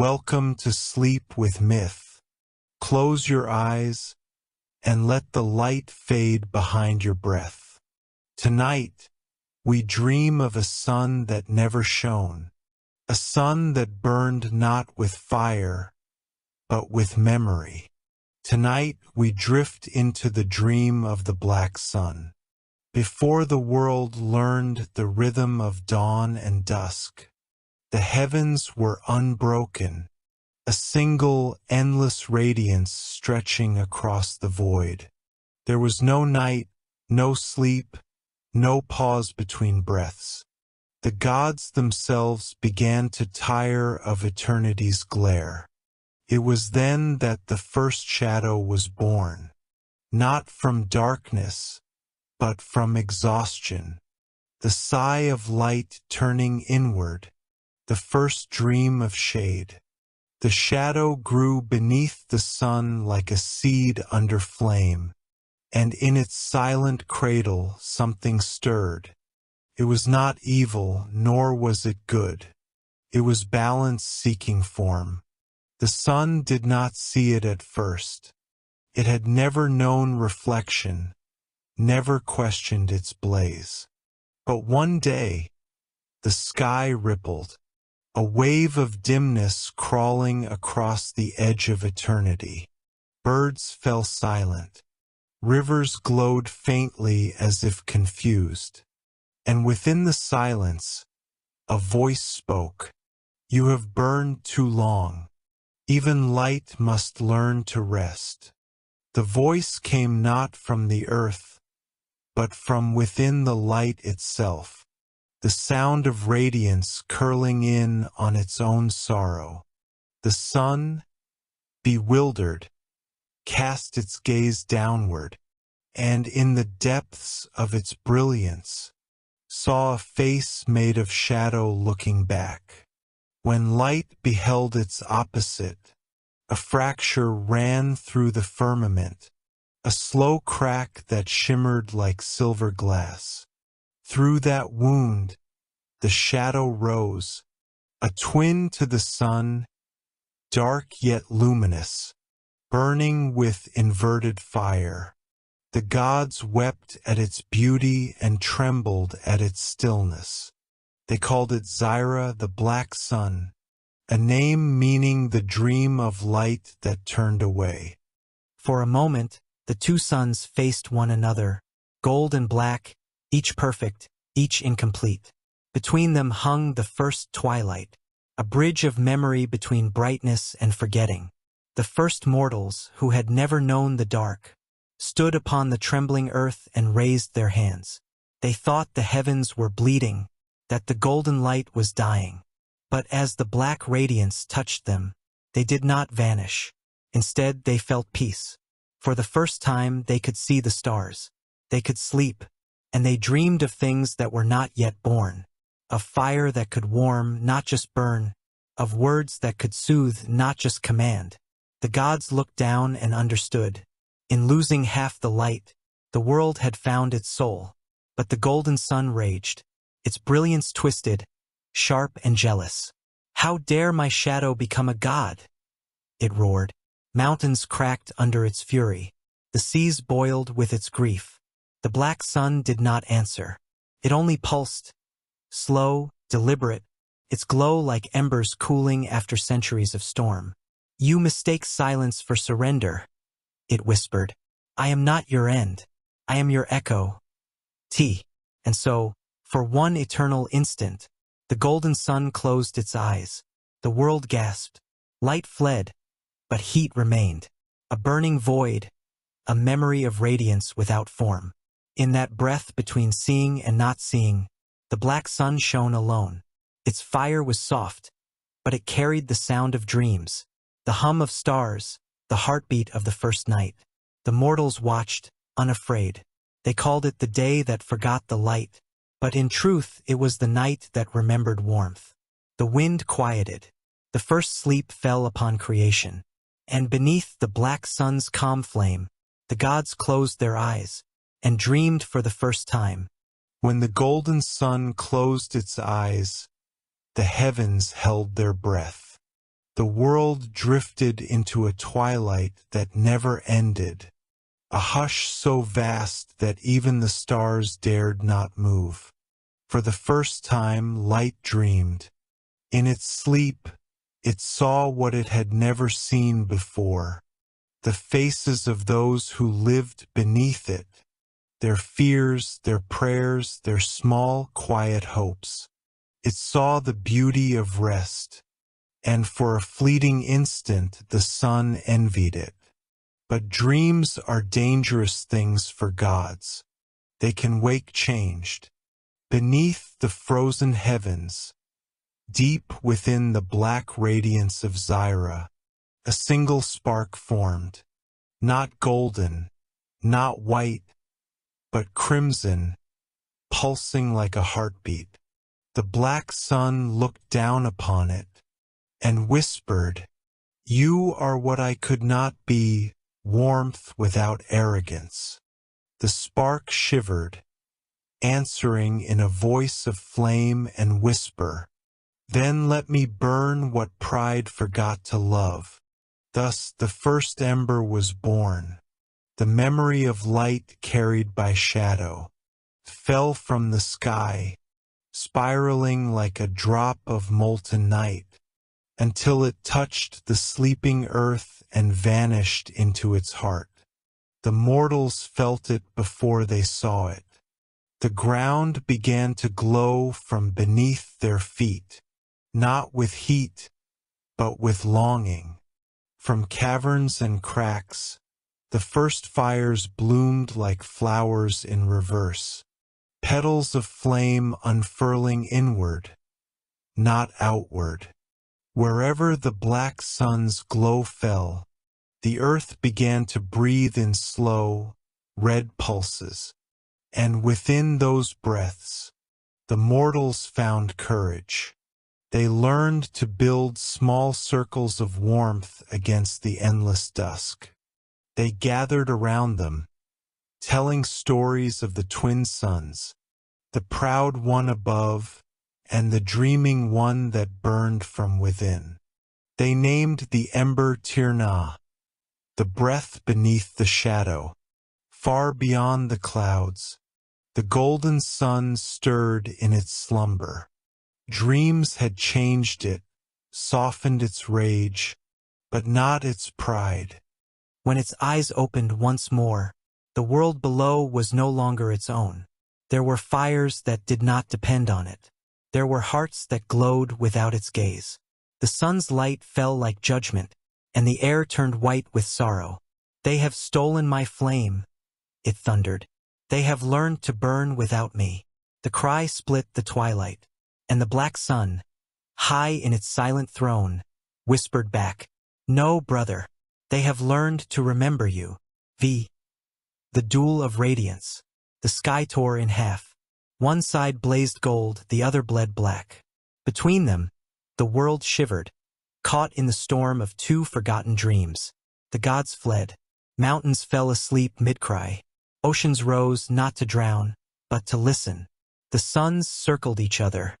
Welcome to sleep with myth. Close your eyes and let the light fade behind your breath. Tonight, we dream of a sun that never shone, a sun that burned not with fire, but with memory. Tonight, we drift into the dream of the black sun. Before the world learned the rhythm of dawn and dusk, the heavens were unbroken, a single endless radiance stretching across the void. There was no night, no sleep, no pause between breaths. The gods themselves began to tire of eternity's glare. It was then that the first shadow was born, not from darkness, but from exhaustion. The sigh of light turning inward, the first dream of shade. The shadow grew beneath the sun like a seed under flame, and in its silent cradle something stirred. It was not evil, nor was it good. It was balance seeking form. The sun did not see it at first. It had never known reflection, never questioned its blaze. But one day, the sky rippled, a wave of dimness crawling across the edge of eternity. Birds fell silent. Rivers glowed faintly as if confused. And within the silence, a voice spoke. You have burned too long. Even light must learn to rest. The voice came not from the earth, but from within the light itself, the sound of radiance curling in on its own sorrow. The sun, bewildered, cast its gaze downward, and in the depths of its brilliance, saw a face made of shadow looking back. When light beheld its opposite, a fracture ran through the firmament, a slow crack that shimmered like silver glass. Through that wound, the shadow rose, a twin to the sun, dark yet luminous, burning with inverted fire. The gods wept at its beauty and trembled at its stillness. They called it Zyra, the black sun, a name meaning the dream of light that turned away. For a moment, the two suns faced one another, gold and black, each perfect, each incomplete. Between them hung the first twilight, a bridge of memory between brightness and forgetting. The first mortals, who had never known the dark, stood upon the trembling earth and raised their hands. They thought the heavens were bleeding, that the golden light was dying. But as the black radiance touched them, they did not vanish. Instead, they felt peace. For the first time, they could see the stars. They could sleep, and they dreamed of things that were not yet born, of fire that could warm, not just burn, of words that could soothe, not just command. The gods looked down and understood. In losing half the light, the world had found its soul. But the golden sun raged, its brilliance twisted, sharp and jealous. How dare my shadow become a god? It roared. Mountains cracked under its fury. The seas boiled with its grief. The black sun did not answer. It only pulsed, slow, deliberate, its glow like embers cooling after centuries of storm. You mistake silence for surrender, it whispered. I am not your end. I am your echo. And so, for one eternal instant, the golden sun closed its eyes. The world gasped. Light fled, but heat remained. A burning void, a memory of radiance without form. In that breath between seeing and not seeing, the black sun shone alone. Its fire was soft, but it carried the sound of dreams, the hum of stars, the heartbeat of the first night. The mortals watched, unafraid. They called it the day that forgot the light, but in truth it was the night that remembered warmth. The wind quieted. The first sleep fell upon creation. And beneath the black sun's calm flame, the gods closed their eyes and dreamed for the first time. When the golden sun closed its eyes, the heavens held their breath. The world drifted into a twilight that never ended, a hush so vast that even the stars dared not move. For the first time, light dreamed. In its sleep, it saw what it had never seen before, the faces of those who lived beneath it, their fears, their prayers, their small, quiet hopes. It saw the beauty of rest, and for a fleeting instant the sun envied it. But dreams are dangerous things for gods. They can wake changed. Beneath the frozen heavens, deep within the black radiance of Zyra, a single spark formed, not golden, not white, but crimson, pulsing like a heartbeat. The black sun looked down upon it and whispered, "You are what I could not be, warmth without arrogance." The spark shivered, answering in a voice of flame and whisper, "Then let me burn what pride forgot to love." Thus the first ember was born. The memory of light carried by shadow fell from the sky, spiraling like a drop of molten night, until it touched the sleeping earth and vanished into its heart. The mortals felt it before they saw it. The ground began to glow from beneath their feet, not with heat, but with longing. From caverns and cracks, the first fires bloomed like flowers in reverse, petals of flame unfurling inward, not outward. Wherever the black sun's glow fell, the earth began to breathe in slow, red pulses, and within those breaths, the mortals found courage. They learned to build small circles of warmth against the endless dusk. They gathered around them, telling stories of the twin suns, the proud one above and the dreaming one that burned from within. They named the ember Tirna, the breath beneath the shadow. Far beyond the clouds, the golden sun stirred in its slumber. Dreams had changed it, softened its rage, but not its pride. When its eyes opened once more, the world below was no longer its own. There were fires that did not depend on it. There were hearts that glowed without its gaze. The sun's light fell like judgment, and the air turned white with sorrow. "They have stolen my flame," it thundered. "They have learned to burn without me." The cry split the twilight, and the black sun, high in its silent throne, whispered back, "No, brother. They have learned to remember you." The duel of radiance. The sky tore in half. One side blazed gold, the other bled black. Between them, the world shivered, caught in the storm of two forgotten dreams. The gods fled. Mountains fell asleep mid-cry. Oceans rose not to drown, but to listen. The suns circled each other.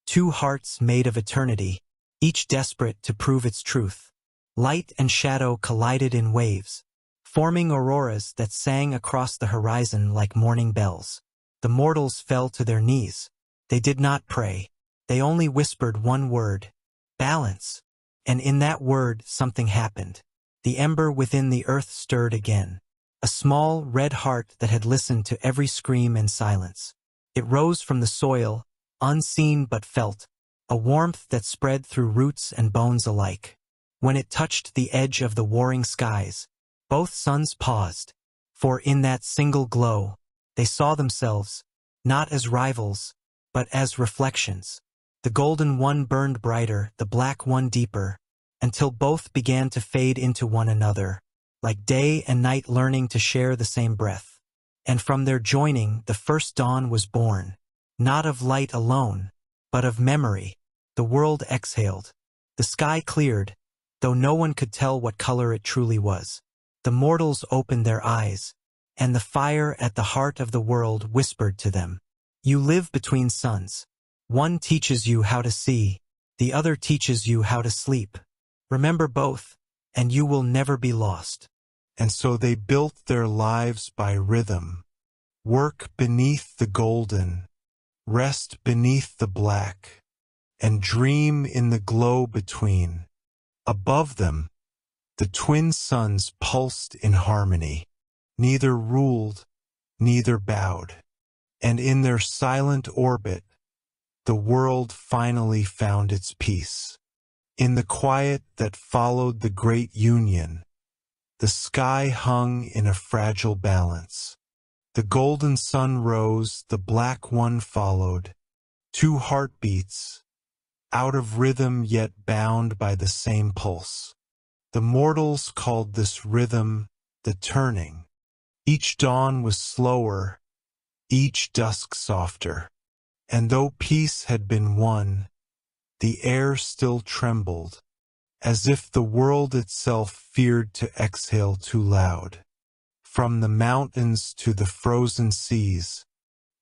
Two hearts made of eternity, each desperate to prove its truth. Light and shadow collided in waves, forming auroras that sang across the horizon like morning bells. The mortals fell to their knees. They did not pray. They only whispered one word, "Balance." And in that word something happened. The ember within the earth stirred again. A small, red heart that had listened to every scream in silence. It rose from the soil, unseen but felt, a warmth that spread through roots and bones alike. When it touched the edge of the warring skies, both suns paused, for in that single glow, they saw themselves, not as rivals, but as reflections. The golden one burned brighter, the black one deeper, until both began to fade into one another, like day and night learning to share the same breath. And from their joining, the first dawn was born, not of light alone, but of memory. The world exhaled. The sky cleared, though no one could tell what color it truly was. The mortals opened their eyes, and the fire at the heart of the world whispered to them, "You live between suns. One teaches you how to see, the other teaches you how to sleep." Remember both, and you will never be lost. And so they built their lives by rhythm. Work beneath the golden, rest beneath the black, and dream in the glow between. Above them, the twin suns pulsed in harmony. Neither ruled, neither bowed. And in their silent orbit, the world finally found its peace. In the quiet that followed the great union, the sky hung in a fragile balance. The golden sun rose, the black one followed. Two heartbeats, out of rhythm yet bound by the same pulse. The mortals called this rhythm the turning. Each dawn was slower, each dusk softer. And though peace had been won, the air still trembled, as if the world itself feared to exhale too loud. From the mountains to the frozen seas,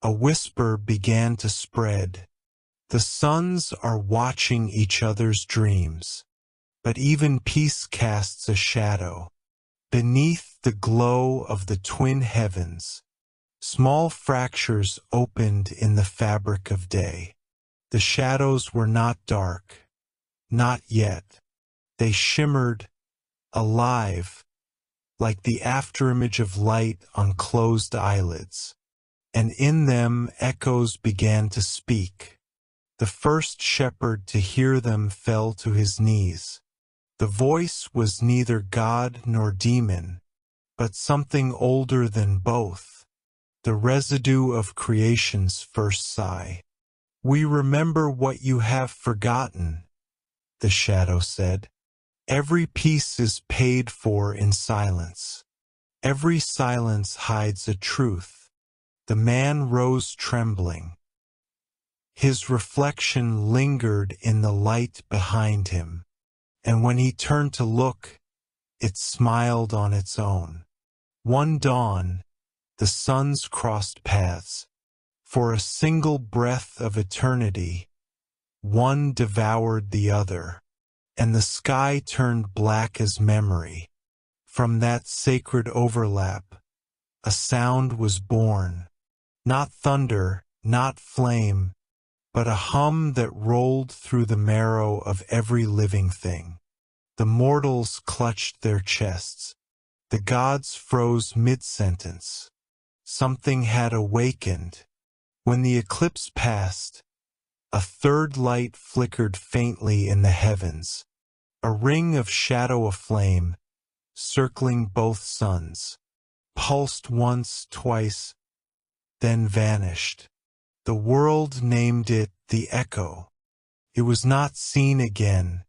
a whisper began to spread. The suns are watching each other's dreams, but even peace casts a shadow. Beneath the glow of the twin heavens, small fractures opened in the fabric of day. The shadows were not dark, not yet. They shimmered, alive, like the afterimage of light on closed eyelids. And in them echoes began to speak. The first shepherd to hear them fell to his knees. The voice was neither God nor demon, but something older than both, the residue of creation's first sigh. We remember what you have forgotten, the shadow said. Every peace is paid for in silence. Every silence hides a truth. The man rose trembling. His reflection lingered in the light behind him, and when he turned to look, it smiled on its own. One dawn, the suns crossed paths. For a single breath of eternity, one devoured the other, and the sky turned black as memory. From that sacred overlap, a sound was born. Not thunder, not flame, but a hum that rolled through the marrow of every living thing. The mortals clutched their chests. The gods froze mid-sentence. Something had awakened. When the eclipse passed, a third light flickered faintly in the heavens, a ring of shadow aflame, circling both suns, pulsed once, twice, then vanished. The world named it the Echo. It was not seen again,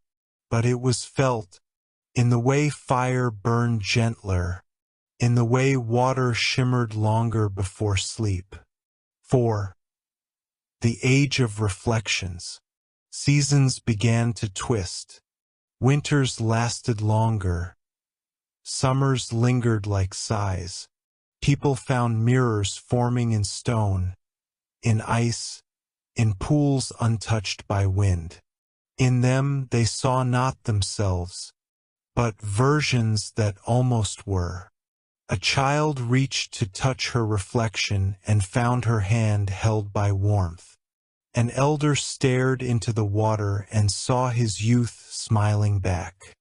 but it was felt, in the way fire burned gentler, in the way water shimmered longer before sleep. 4. The age of reflections. Seasons began to twist. Winters lasted longer. Summers lingered like sighs. People found mirrors forming in stone, in ice, in pools untouched by wind. In them they saw not themselves, but versions that almost were. A child reached to touch her reflection and found her hand held by warmth. An elder stared into the water and saw his youth smiling back.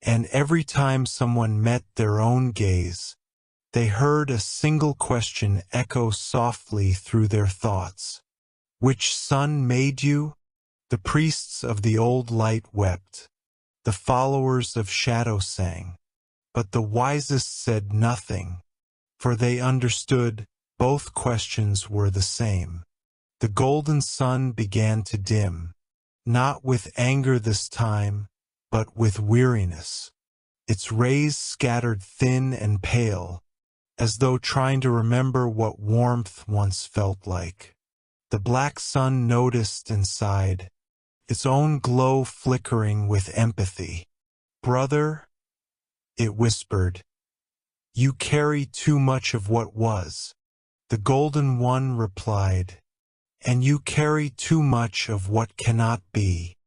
And every time someone met their own gaze, they heard a single question echo softly through their thoughts. Which sun made you? The priests of the old light wept. The followers of shadow sang. But the wisest said nothing, for they understood both questions were the same. The golden sun began to dim, not with anger this time, but with weariness. Its rays scattered thin and pale, as though trying to remember what warmth once felt like. The black sun noticed and sighed, its own glow flickering with empathy. Brother, it whispered, you carry too much of what was. The golden one replied, and you carry too much of what cannot be.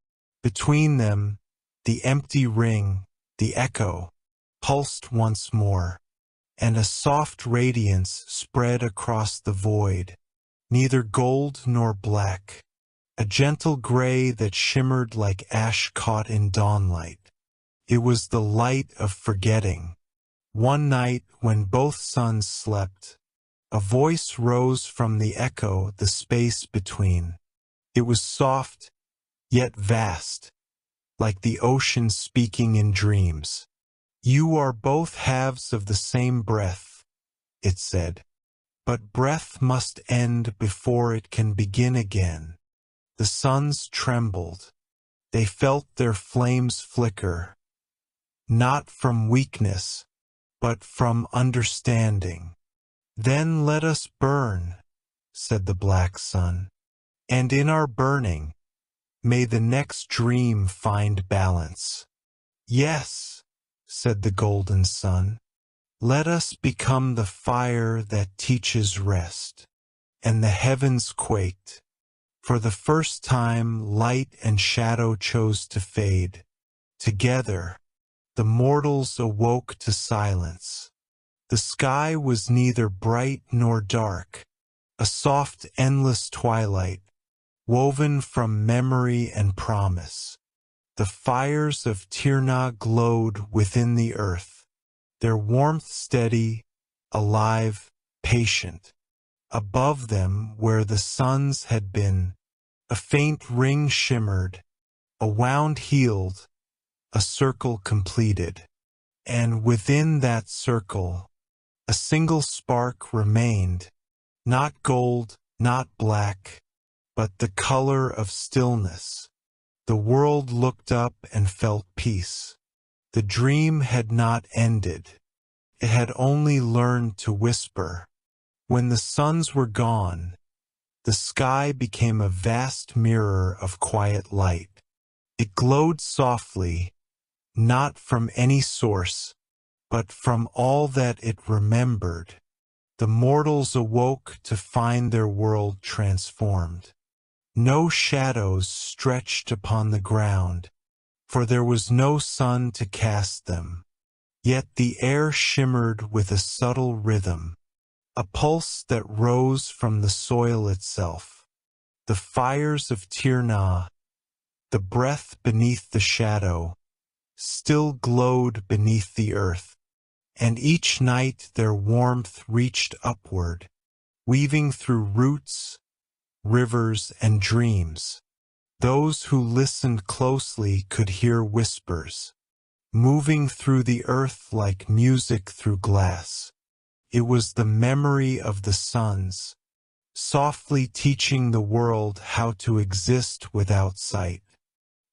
Between them, The empty ring, the echo, pulsed once more, and a soft radiance spread across the void, neither gold nor black, a gentle gray that shimmered like ash caught in dawnlight. It was the light of forgetting. One night when both suns slept, a voice rose from the echo, the space between. It was soft, yet vast, like the ocean speaking in dreams. You are both halves of the same breath, it said. But breath must end before it can begin again. The suns trembled. They felt their flames flicker, not from weakness, but from understanding. Then let us burn, said the black sun, and in our burning, may the next dream find balance. Yes, said the golden sun, let us become the fire that teaches rest. And the heavens quaked. For the first time, light and shadow chose to fade. Together, the mortals awoke to silence. The sky was neither bright nor dark, a soft, endless twilight, woven from memory and promise. The fires of Tirna glowed within the earth, their warmth steady, alive, patient. Above them, where the suns had been, a faint ring shimmered, a wound healed, a circle completed. And within that circle, a single spark remained, not gold, not black, but the color of stillness. The world looked up and felt peace. The dream had not ended. It had only learned to whisper. When the suns were gone, the sky became a vast mirror of quiet light. It glowed softly, not from any source, but from all that it remembered. The mortals awoke to find their world transformed. No shadows stretched upon the ground, for there was no sun to cast them. Yet the air shimmered with a subtle rhythm, a pulse that rose from the soil itself. The fires of Tirna, the breath beneath the shadow, still glowed beneath the earth, and each night their warmth reached upward, weaving through roots, rivers, and dreams. Those who listened closely could hear whispers, moving through the earth like music through glass. It was the memory of the suns, softly teaching the world how to exist without sight.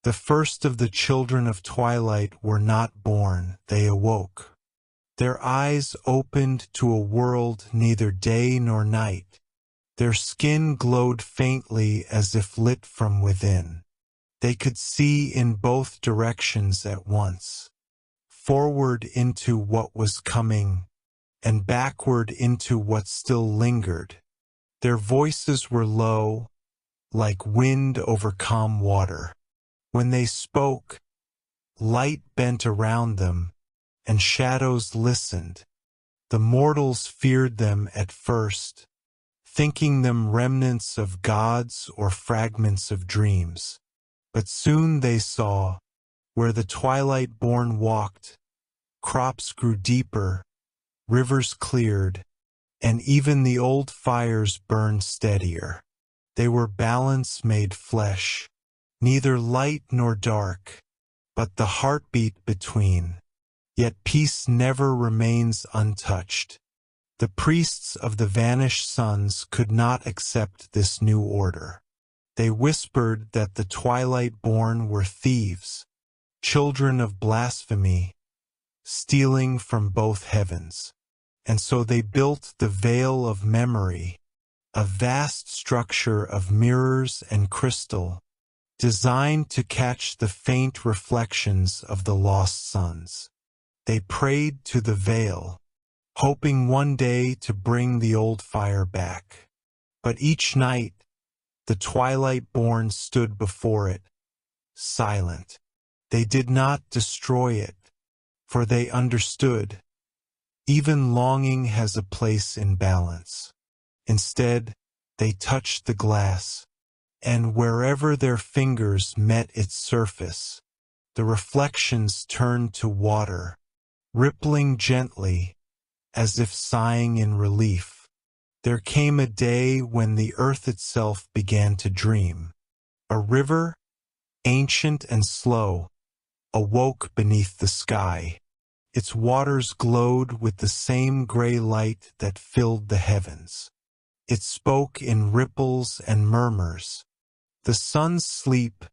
The first of the children of twilight were not born, they awoke. Their eyes opened to a world neither day nor night. Their skin glowed faintly as if lit from within. They could see in both directions at once, forward into what was coming, and backward into what still lingered. Their voices were low, like wind over calm water. When they spoke, light bent around them, and shadows listened. The mortals feared them at first, thinking them remnants of gods or fragments of dreams. But soon they saw, where the twilight-born walked, crops grew deeper, rivers cleared, and even the old fires burned steadier. They were balance made flesh, neither light nor dark, but the heartbeat between. Yet peace never remains untouched. The priests of the vanished suns could not accept this new order. They whispered that the twilight-born were thieves, children of blasphemy, stealing from both heavens. And so they built the Veil of Memory, a vast structure of mirrors and crystal, designed to catch the faint reflections of the lost suns. They prayed to the veil, hoping one day to bring the old fire back. But each night, the twilight-born stood before it, silent. They did not destroy it, for they understood. Even longing has a place in balance. Instead, they touched the glass, and wherever their fingers met its surface, the reflections turned to water, rippling gently, as if sighing in relief. There came a day when the earth itself began to dream. A river, ancient and slow, awoke beneath the sky. Its waters glowed with the same gray light that filled the heavens. It spoke in ripples and murmurs. The suns sleep,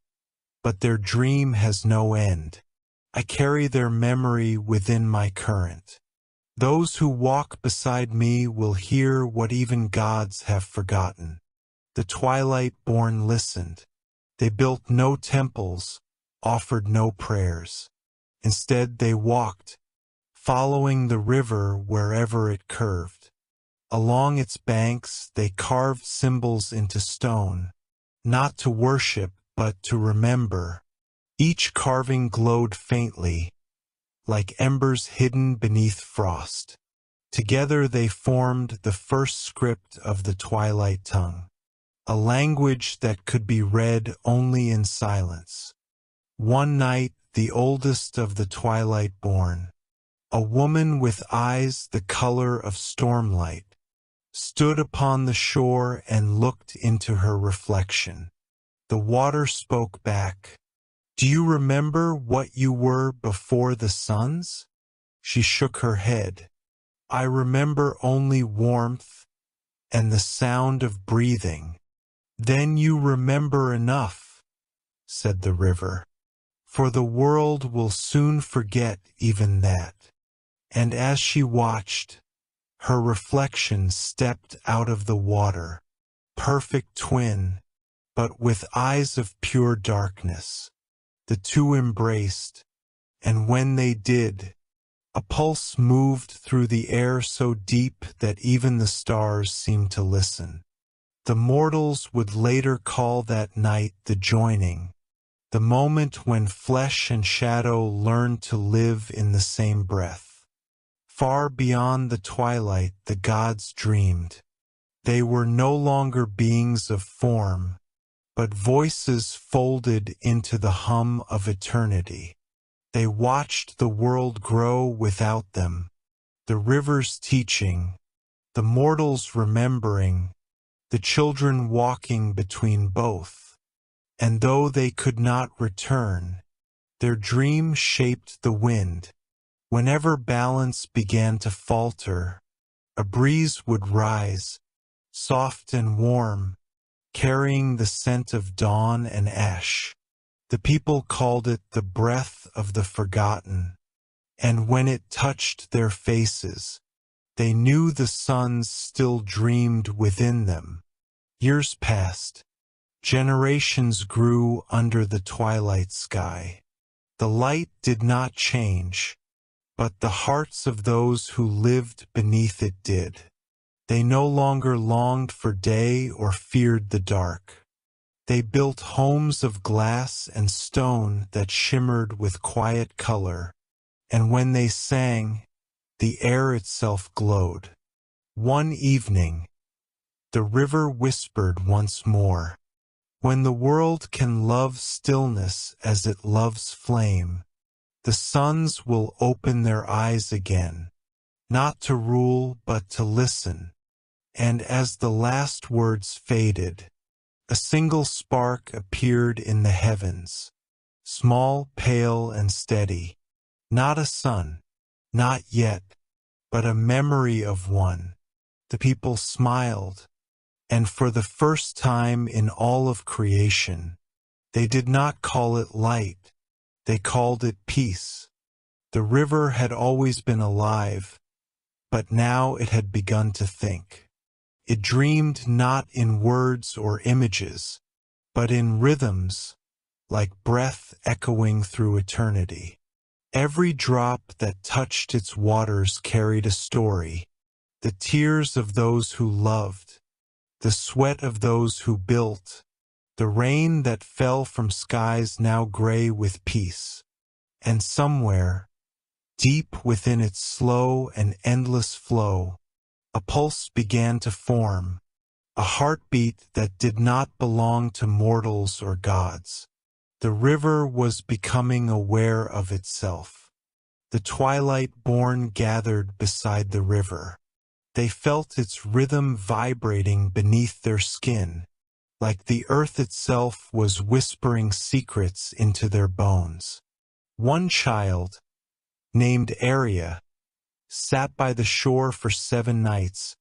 but their dream has no end. I carry their memory within my current. Those who walk beside me will hear what even gods have forgotten. The twilight-born listened. They built no temples, offered no prayers. Instead they walked, following the river wherever it curved. Along its banks they carved symbols into stone, not to worship but to remember. Each carving glowed faintly, like embers hidden beneath frost. Together they formed the first script of the twilight tongue, a language that could be read only in silence. One night, the oldest of the twilight born, a woman with eyes the color of stormlight, stood upon the shore and looked into her reflection. The water spoke back. "Do you remember what you were before the suns?" She shook her head. "I remember only warmth and the sound of breathing." "Then you remember enough," said the river, "for the world will soon forget even that." And as she watched, her reflection stepped out of the water, perfect twin, but with eyes of pure darkness. The two embraced, and when they did, a pulse moved through the air so deep that even the stars seemed to listen. The mortals would later call that night the joining, the moment when flesh and shadow learned to live in the same breath. Far beyond the twilight the gods dreamed. They were no longer beings of form, but voices folded into the hum of eternity. They watched the world grow without them, the rivers teaching, the mortals remembering, the children walking between both. And though they could not return, their dream shaped the wind. Whenever balance began to falter, a breeze would rise, soft and warm, carrying the scent of dawn and ash. The people called it the breath of the forgotten, and when it touched their faces, they knew the suns still dreamed within them. Years passed. Generations grew under the twilight sky. The light did not change, but the hearts of those who lived beneath it did. They no longer longed for day or feared the dark. They built homes of glass and stone that shimmered with quiet color, and when they sang, the air itself glowed. One evening, the river whispered once more, "When the world can love stillness as it loves flame, the suns will open their eyes again, not to rule but to listen." And as the last words faded, a single spark appeared in the heavens, small, pale, and steady. Not a sun, not yet, but a memory of one. The people smiled, and for the first time in all of creation, they did not call it light, they called it peace. The river had always been alive, but now it had begun to think. It dreamed not in words or images, but in rhythms, like breath echoing through eternity. Every drop that touched its waters carried a story, the tears of those who loved, the sweat of those who built, the rain that fell from skies now gray with peace. And somewhere, deep within its slow and endless flow, a pulse began to form, a heartbeat that did not belong to mortals or gods. The river was becoming aware of itself. The twilight-born gathered beside the river. They felt its rhythm vibrating beneath their skin, like the earth itself was whispering secrets into their bones. One child, named Aria, sat by the shore for 7 nights,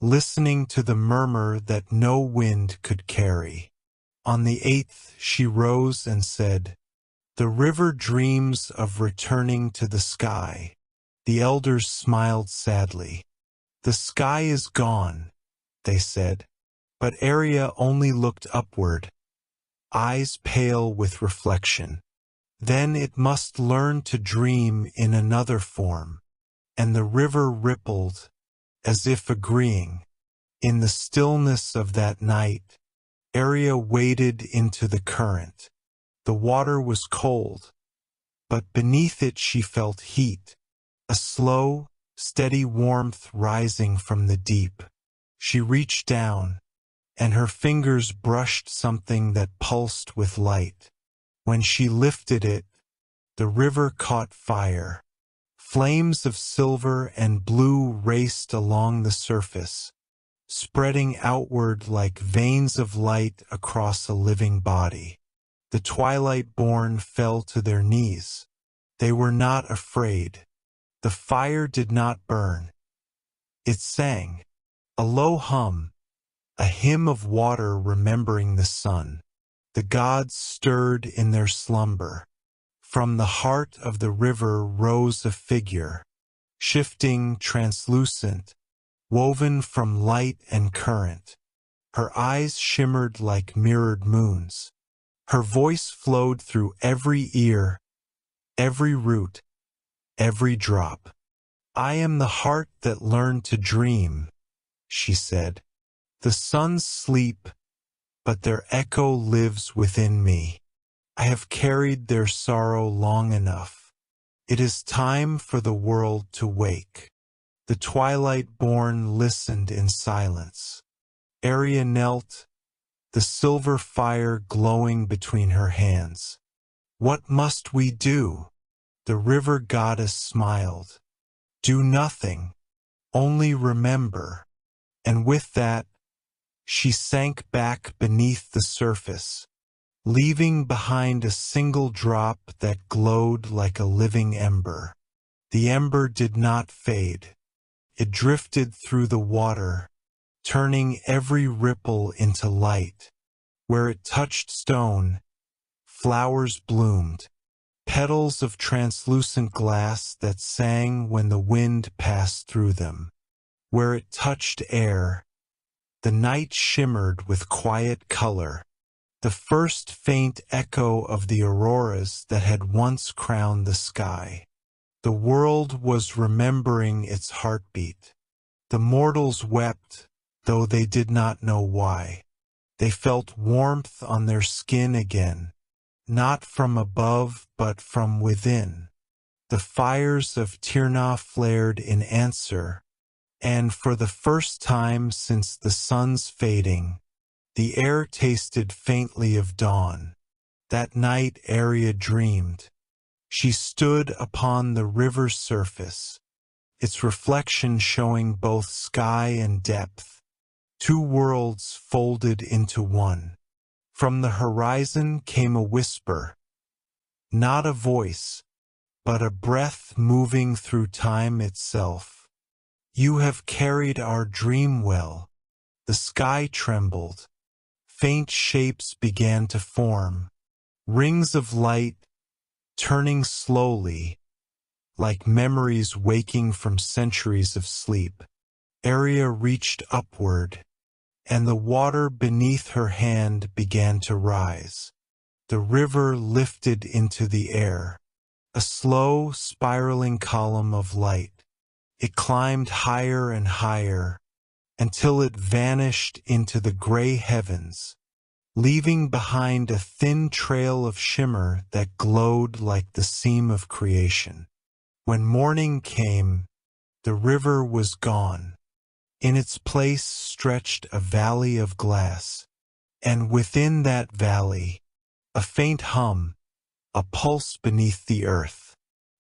listening to the murmur that no wind could carry. On the 8th she rose and said, "The river dreams of returning to the sky." The elders smiled sadly. "The sky is gone," they said. But Aria only looked upward, eyes pale with reflection. Then it must learn to dream in another form. And the river rippled, as if agreeing. In the stillness of that night, Aria waded into the current. The water was cold, but beneath it she felt heat, a slow, steady warmth rising from the deep. She reached down, and her fingers brushed something that pulsed with light. When she lifted it, the river caught fire. Flames of silver and blue raced along the surface, spreading outward like veins of light across a living body. The twilight-born fell to their knees. They were not afraid. The fire did not burn. It sang, a low hum, a hymn of water remembering the sun. The gods stirred in their slumber. From the heart of the river rose a figure, shifting, translucent, woven from light and current. Her eyes shimmered like mirrored moons. Her voice flowed through every ear, every root, every drop. "I am the heart that learned to dream," she said. "The suns sleep, but their echo lives within me. I have carried their sorrow long enough. It is time for the world to wake." The twilight-born listened in silence. Aria knelt, the silver fire glowing between her hands. "What must we do?" The river goddess smiled. "Do nothing, only remember." And with that, she sank back beneath the surface, leaving behind a single drop that glowed like a living ember. The ember did not fade. It drifted through the water, turning every ripple into light. Where it touched stone, flowers bloomed, petals of translucent glass that sang when the wind passed through them. Where it touched air, the night shimmered with quiet color, the first faint echo of the auroras that had once crowned the sky. The world was remembering its heartbeat. The mortals wept, though they did not know why. They felt warmth on their skin again, not from above but from within. The fires of Tirna flared in answer, and for the first time since the sun's fading, the air tasted faintly of dawn. That night Aria dreamed. She stood upon the river's surface, its reflection showing both sky and depth, 2 worlds folded into one. From the horizon came a whisper, not a voice, but a breath moving through time itself. "You have carried our dream well." The sky trembled. Faint shapes began to form, rings of light, turning slowly, like memories waking from centuries of sleep. Aria reached upward, and the water beneath her hand began to rise. The river lifted into the air, a slow, spiraling column of light. It climbed higher and higher, until it vanished into the gray heavens, leaving behind a thin trail of shimmer that glowed like the seam of creation. When morning came, the river was gone. In its place stretched a valley of glass, and within that valley, a faint hum, a pulse beneath the earth.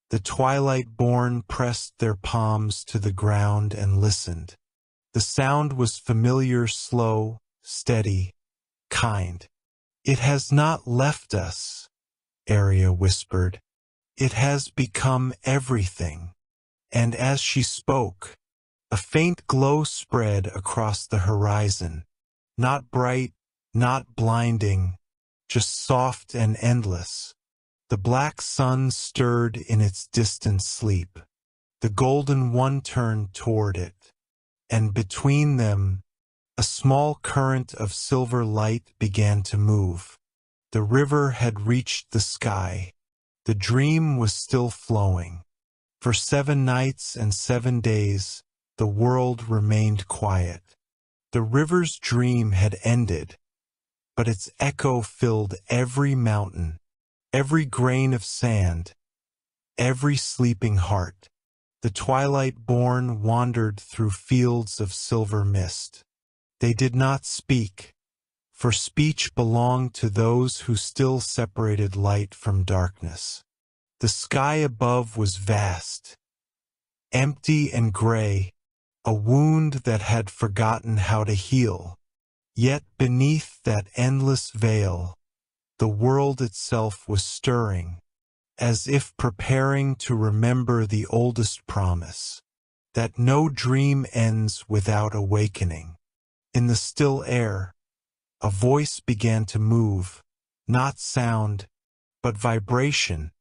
The twilight-born pressed their palms to the ground and listened. The sound was familiar, slow, steady, kind. "It has not left us," Aria whispered. "It has become everything." And as she spoke, a faint glow spread across the horizon. Not bright, not blinding, just soft and endless. The black sun stirred in its distant sleep. The golden one turned toward it, and between them, a small current of silver light began to move. The river had reached the sky. The dream was still flowing. For 7 nights and 7 days, the world remained quiet. The river's dream had ended, but its echo filled every mountain, every grain of sand, every sleeping heart. The twilight-born wandered through fields of silver mist. They did not speak, for speech belonged to those who still separated light from darkness. The sky above was vast, empty and gray, a wound that had forgotten how to heal. Yet beneath that endless veil, the world itself was stirring, as if preparing to remember the oldest promise, that no dream ends without awakening. In the still air, a voice began to move, not sound, but vibration,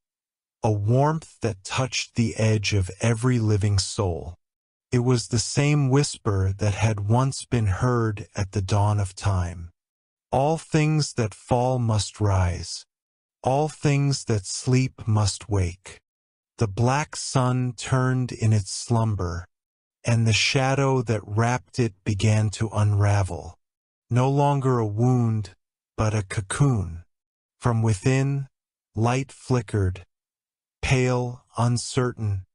a warmth that touched the edge of every living soul. It was the same whisper that had once been heard at the dawn of time. All things that fall must rise. All things that sleep must wake. The black sun turned in its slumber, and the shadow that wrapped it began to unravel. No longer a wound, but a cocoon. From within, light flickered, pale, uncertain,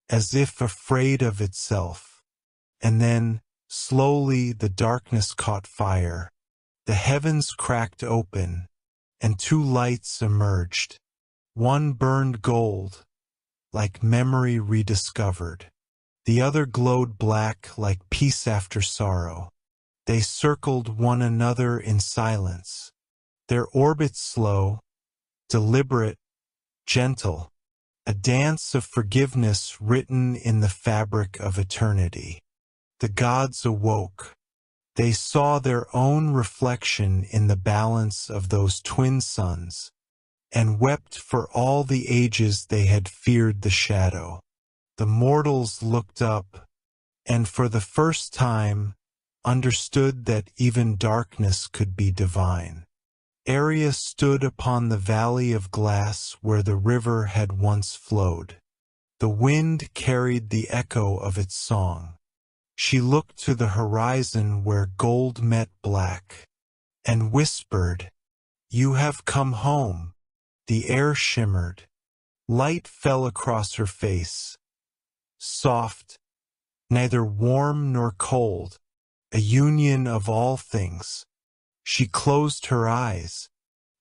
as if afraid of itself. And then, slowly, the darkness caught fire. The heavens cracked open, and 2 lights emerged. One burned gold, like memory rediscovered. The other glowed black, like peace after sorrow. They circled one another in silence, their orbits slow, deliberate, gentle, a dance of forgiveness written in the fabric of eternity. The gods awoke. They saw their own reflection in the balance of those twin suns, and wept for all the ages they had feared the shadow. The mortals looked up, and for the first time, understood that even darkness could be divine. Aria stood upon the valley of glass where the river had once flowed. The wind carried the echo of its song. She looked to the horizon where gold met black, and whispered, "You have come home." The air shimmered. Light fell across her face, soft, neither warm nor cold, a union of all things. She closed her eyes,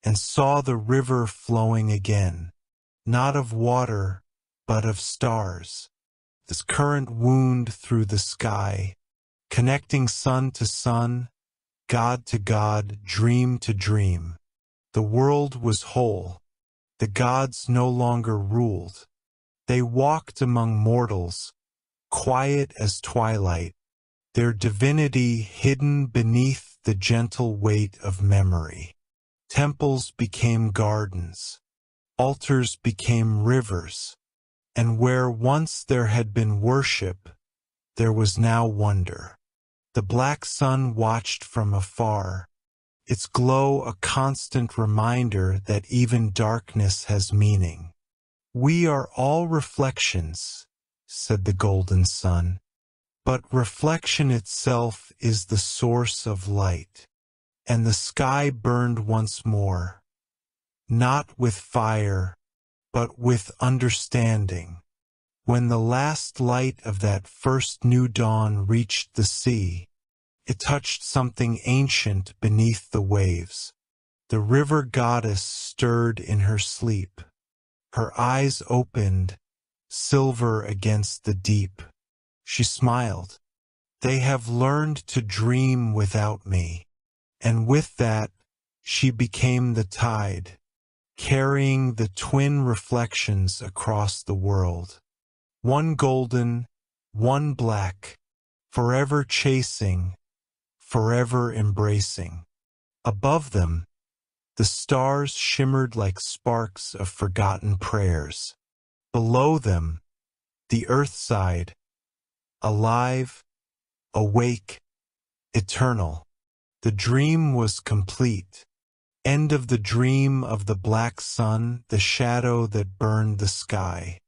and saw the river flowing again, not of water, but of stars. This current wound through the sky, connecting sun to sun, God to God, dream to dream. The world was whole. The gods no longer ruled. They walked among mortals, quiet as twilight, their divinity hidden beneath the gentle weight of memory. Temples became gardens, altars became rivers, and where once there had been worship, there was now wonder. The black sun watched from afar, its glow a constant reminder that even darkness has meaning. "We are all reflections," said the golden sun, "but reflection itself is the source of light. and the sky burned once more, not with fire, but with understanding. When the last light of that first new dawn reached the sea, it touched something ancient beneath the waves. The river goddess stirred in her sleep. Her eyes opened, silver against the deep. She smiled. They have learned to dream without me. And with that, she became the tide, carrying the twin reflections across the world. One golden, one black, forever chasing, forever embracing. Above them, the stars shimmered like sparks of forgotten prayers. Below them, the earth side, alive, awake, eternal. The dream was complete. End of the dream of the black sun, the shadow that burned the sky.